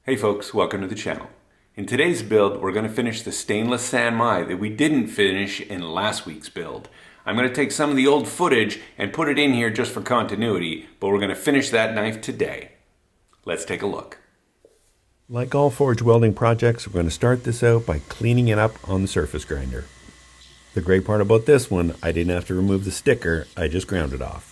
Hey folks, welcome to the channel. In today's build, we're going to finish the stainless San Mai that we didn't finish in last week's build. I'm going to take some of the old footage and put it in here just for continuity, but we're going to finish that knife today. Let's take a look. Like all forge welding projects, we're going to start this out by cleaning it up on the surface grinder. The great part about this one, I didn't have to remove the sticker, I just ground it off.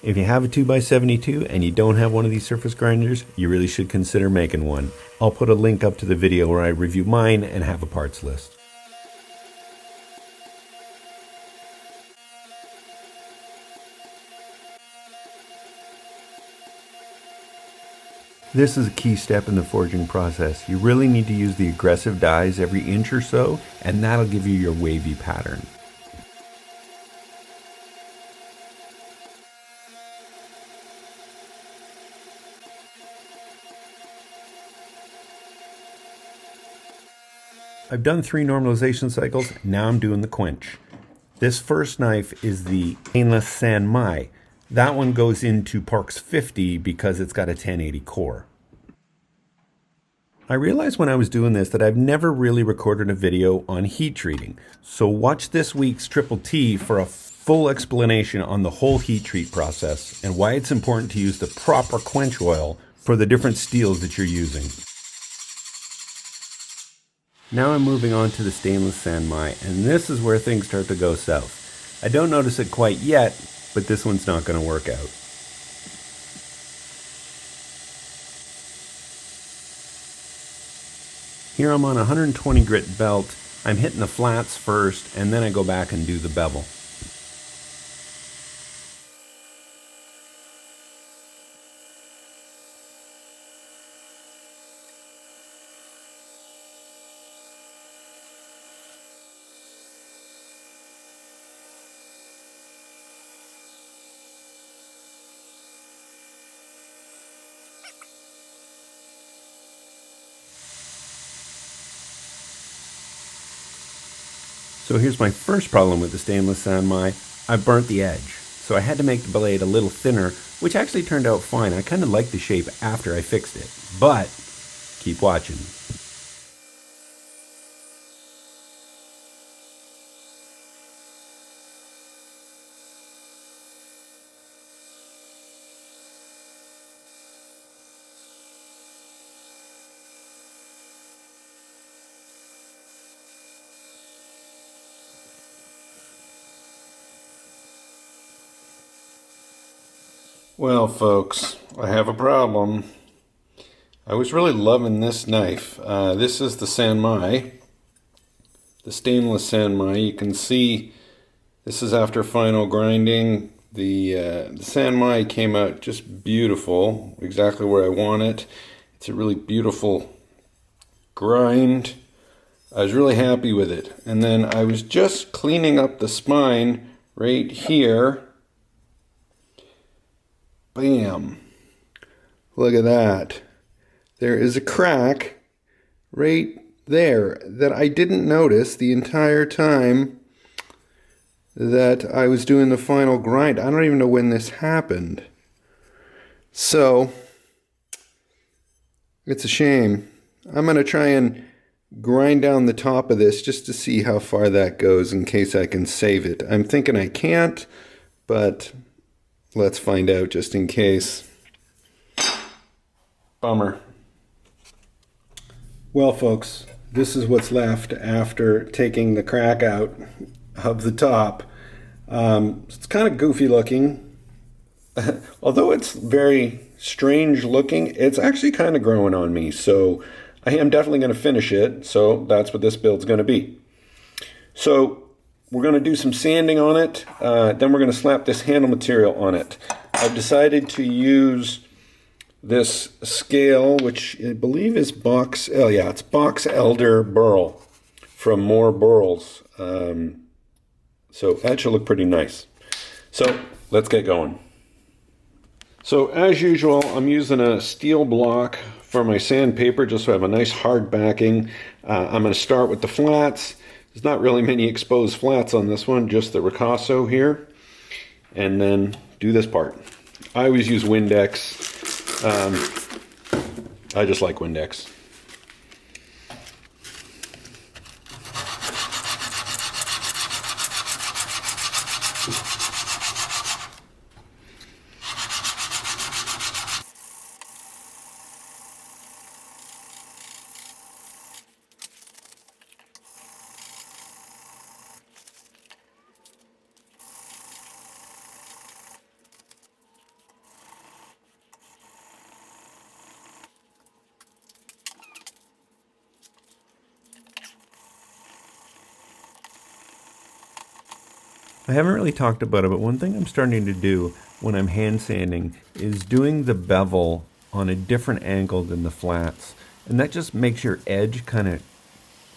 If you have a 2x72 and you don't have one of these surface grinders, you really should consider making one. I'll put a link up to the video where I review mine and have a parts list. This is a key step in the forging process. You really need to use the aggressive dies every inch or so, and that'll give you your wavy pattern. I've done 3 normalization cycles, now I'm doing the quench. This first knife is the stainless San Mai. That one goes into Parks 50 because it's got a 1080 core. I realized when I was doing this that I've never really recorded a video on heat treating. So watch this week's Triple T for a full explanation on the whole heat treat process and why it's important to use the proper quench oil for the different steels that you're using. Now I'm moving on to the stainless San Mai, and this is where things start to go south. I don't notice it quite yet, but this one's not going to work out. Here I'm on a 120 grit belt. I'm hitting the flats first, and then I go back and do the bevel. So here's my first problem with the stainless San Mai. I burnt the edge. So I had to make the blade a little thinner, which actually turned out fine. I kind of liked the shape after I fixed it, but keep watching. Well folks, I have a problem. I was really loving this knife. This is the San Mai, the stainless San Mai. You can see this is after final grinding. The San Mai came out just beautiful, exactly where I want it. It's a really beautiful grind. I was really happy with it. And then I was just cleaning up the spine right here. Bam! Look at that. There is a crack right there that I didn't notice the entire time that I was doing the final grind. I don't even know when this happened. So, it's a shame. I'm going to try and grind down the top of this just to see how far that goes in case I can save it. I'm thinking I can't, but let's find out just in case. Bummer. Well, folks, this is what's left after taking the crack out of the top. It's kind of goofy looking. Although it's very strange looking, it's actually kind of growing on me. So I am definitely going to finish it. So that's what this build's going to be. So we're going to do some sanding on it, then we're going to slap this handle material on it. I've decided to use this scale, which I believe is it's Box Elder Burl from More Burls. So that should look pretty nice. So let's get going. So as usual, I'm using a steel block for my sandpaper just so I have a nice hard backing. I'm going to start with the flats. There's not really many exposed flats on this one, just the ricasso here. And then do this part. I always use Windex. I just like Windex. I haven't really talked about it, but one thing I'm starting to do when I'm hand sanding is doing the bevel on a different angle than the flats. And that just makes your edge kind of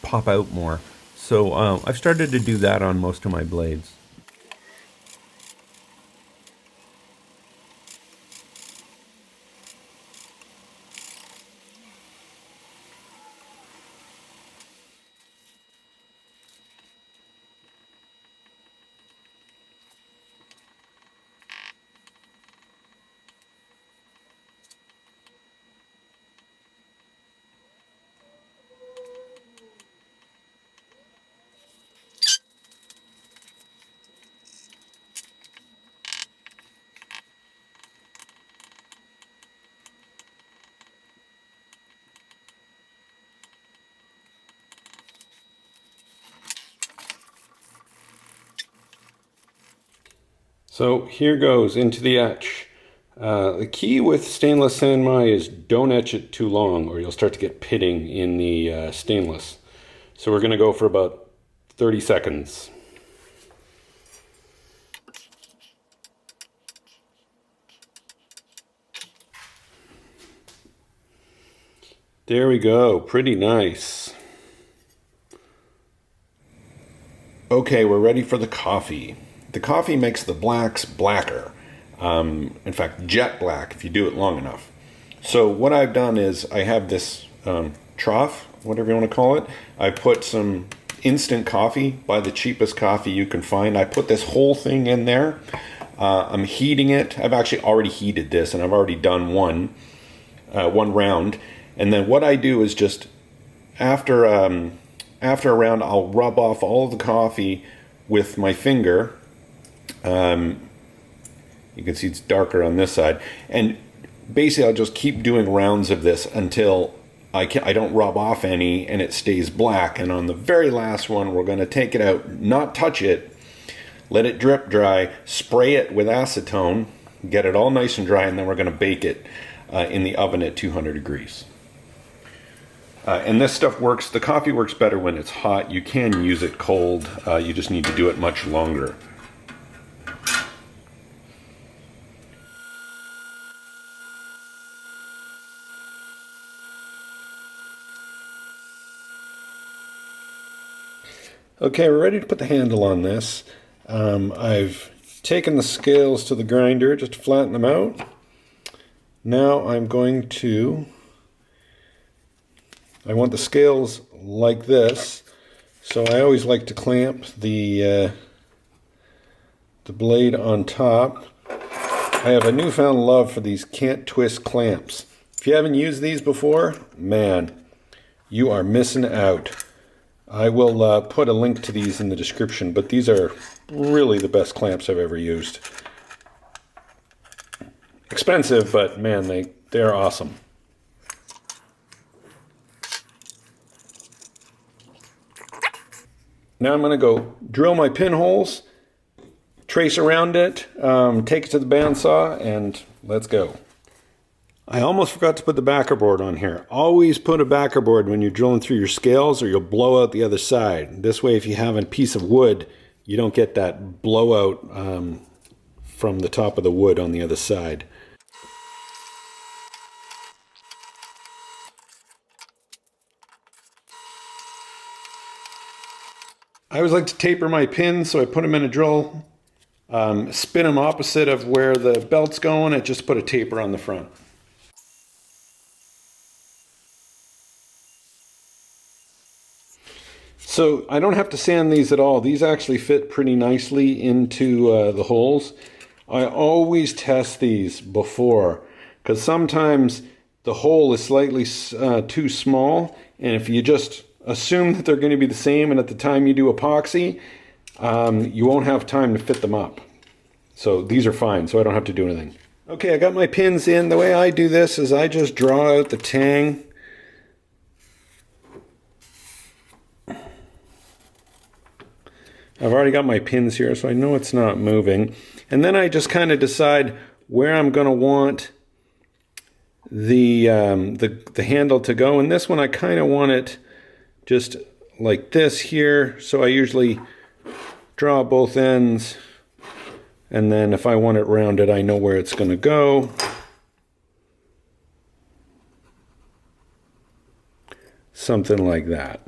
pop out more. So I've started to do that on most of my blades. So here goes into the etch. The key with stainless sanmai is don't etch it too long or you'll start to get pitting in the stainless. So we're going to go for about 30 seconds. There we go, pretty nice. Okay, we're ready for the coffee. The coffee makes the blacks blacker. In fact, jet black if you do it long enough. So what I've done is I have this trough, whatever you want to call it. I put some instant coffee, buy the cheapest coffee you can find. I put this whole thing in there. I'm heating it. I've actually already heated this and I've already done one round. And then what I do is just after a round, I'll rub off all of the coffee with my finger. You can see it's darker on this side. And basically I'll just keep doing rounds of this until I don't rub off any and it stays black. And on the very last one, we're going to take it out, not touch it, let it drip dry, spray it with acetone, get it all nice and dry, and then we're going to bake it in the oven at 200 degrees. And this stuff works, the coffee works better when it's hot. You can use it cold, you just need to do it much longer. Okay, we're ready to put the handle on this. I've taken the scales to the grinder just to flatten them out. Now I'm going to, I want the scales like this, so I always like to clamp the blade on top. I have a newfound love for these can't twist clamps. If you haven't used these before, man, you are missing out. I will put a link to these in the description, but these are really the best clamps I've ever used. Expensive, but man, they're awesome. Now I'm going to go drill my pinholes, trace around it, take it to the bandsaw, and let's go. I almost forgot to put the backer board on here. Always put a backer board when you're drilling through your scales or you'll blow out the other side. This way, if you have a piece of wood, you don't get that blowout from the top of the wood on the other side. I always like to taper my pins, so I put them in a drill, spin them opposite of where the belt's going, and just put a taper on the front. So I don't have to sand these at all. These actually fit pretty nicely into the holes. I always test these before, because sometimes the hole is slightly too small, and if you just assume that they're going to be the same, and at the time you do epoxy, you won't have time to fit them up. So these are fine, so I don't have to do anything. Okay, I got my pins in. The way I do this is I just draw out the tang. I've already got my pins here, so I know it's not moving. And then I just kind of decide where I'm going to want the handle to go. And this one, I kind of want it just like this here. So I usually draw both ends. And then if I want it rounded, I know where it's going to go. Something like that.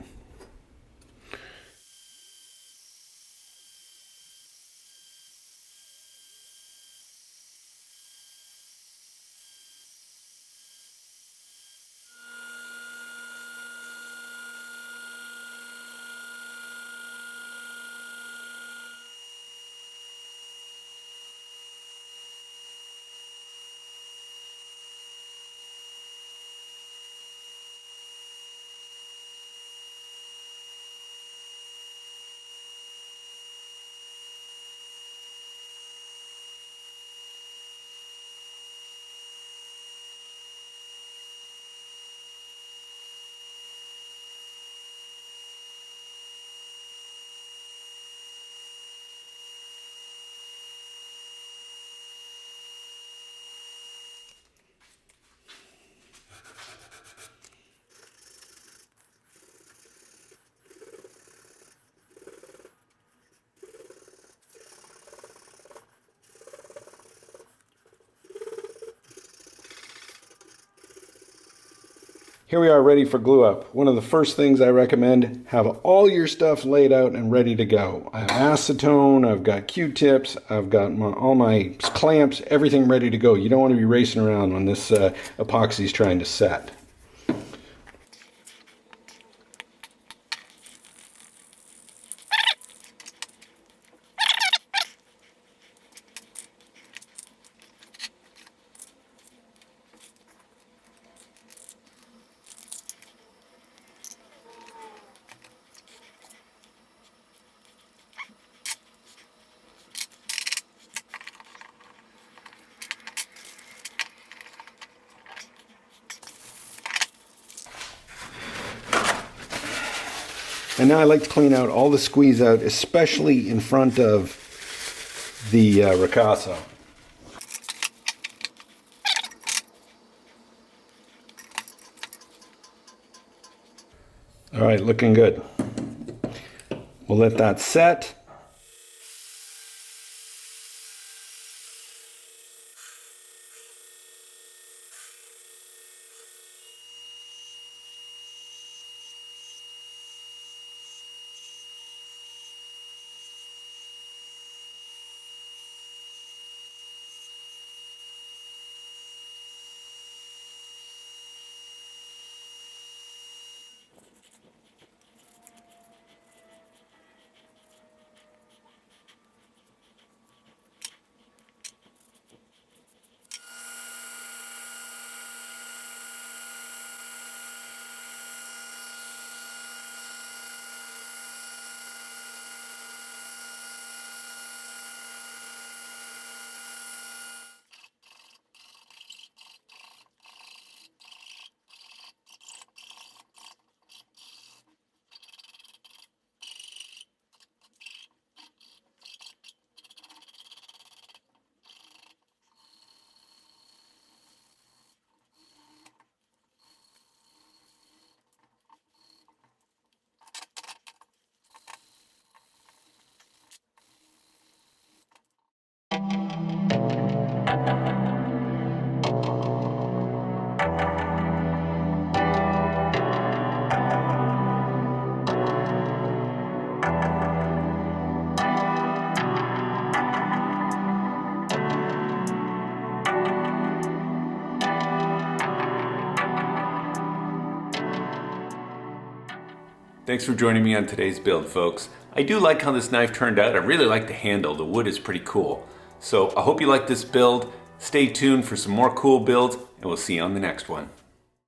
Here we are ready for glue up. One of the first things I recommend, have all your stuff laid out and ready to go. I have acetone, I've got Q-tips, I've got all my clamps, everything ready to go. You don't want to be racing around when this epoxy is trying to set. And now I like to clean out all the squeeze out, especially in front of the ricasso. All right, looking good. We'll let that set. Thanks for joining me on today's build, folks. I do like how this knife turned out. I really like the handle. The wood is pretty cool. So I hope you like this build. Stay tuned for some more cool builds, and we'll see you on the next one.